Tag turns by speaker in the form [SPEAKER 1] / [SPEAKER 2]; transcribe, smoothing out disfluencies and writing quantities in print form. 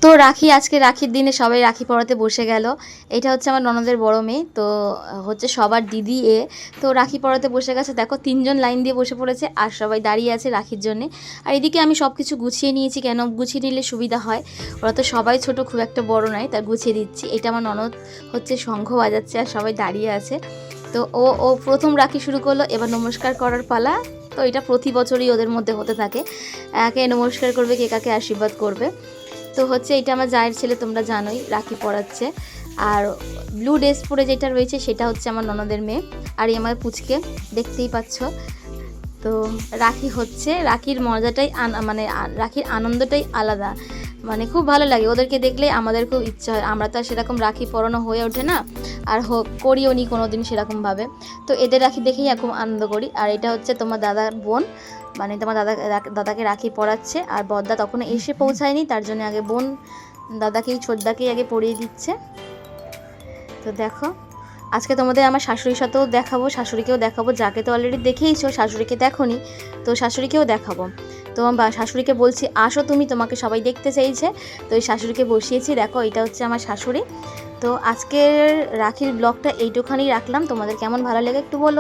[SPEAKER 1] তো রাখি, আজকে রাখির দিনে সবাই রাখি পরাতে বসে গেল। এটা হচ্ছে আমার ননদের বড় মেয়ে, তো হচ্ছে সবার দিদি এ। তো রাখি পরাতে বসে গেছে, দেখো 3জন লাইন দিয়ে বসে পড়েছে আর সবাই দাঁড়িয়ে আছে রাখির জন্যে। আর এদিকে আমি সব কিছু গুছিয়ে নিয়েছি, কেন গুছিয়ে নিলে সুবিধা হয়, ওরা তো সবাই ছোট, খুব একটা বড় নয়, তাই গুছিয়ে দিচ্ছি। এটা আমার ননদ হচ্ছে শঙ্খ বাজাচ্ছে আর সবাই দাঁড়িয়ে আছে। তো ও ও প্রথম রাখি শুরু করলো, এবার নমস্কার করার পালা। তো এটা প্রতি বছরই ওদের মধ্যে হতে থাকে, কে নমস্কার করবে, কে কাকে আশীর্বাদ করবে। তো হচ্ছে এটা আমার জায়ের ছেলে, তোমরা জানোই, রাখি পরাচ্ছে। আর ব্লু ড্রেস পরে যেটা রয়েছে সেটা হচ্ছে আমার ননদের মেয়ে, আর এই আমার পুচকে, দেখতেই পাচ্ছ। তো রাখি হচ্ছে, রাখির মজাটাই মানে রাখির আনন্দটাই আলাদা, মানে খুব ভালো লাগে ওদেরকে দেখলে, আমাদের খুব ইচ্ছা হয়। আমরা তো আর সেরকম রাখি পরানো হয়ে ওঠে না, আর করিও নি কোনো দিন সেরকমভাবে। তো এদের রাখি দেখেই খুব আনন্দ করি। আর এটা হচ্ছে তোমার দাদার বোন, মানে তোমার দাদাকে রাখি পরাচ্ছে, আর বড়দা তখনও এসে পৌঁছায়নি, তার জন্য আগে বোন দাদাকেই ছোটদাকেই আগে পরিয়ে দিচ্ছে। তো দেখো, আজকে তোমাদের আমার শাশুড়ির সাথেও দেখাবো, শাশুড়িকেও দেখাবো, যাকে তো অলরেডি দেখেইছো, শাশুড়িকে দেখোনি, তো শাশুড়িকেও দেখাবো। তো শাশুড়িকে বলছি আসো তুমি, তোমাকে সবাই দেখতে চাইছে। তো এই শাশুড়িকে বসিয়েছি, দেখো এটা হচ্ছে আমার শাশুড়ি। তো আজকের রাখির ব্লগটা এইটুখানি রাখলাম, তোমাদের কেমন ভালো লাগে একটু বলো।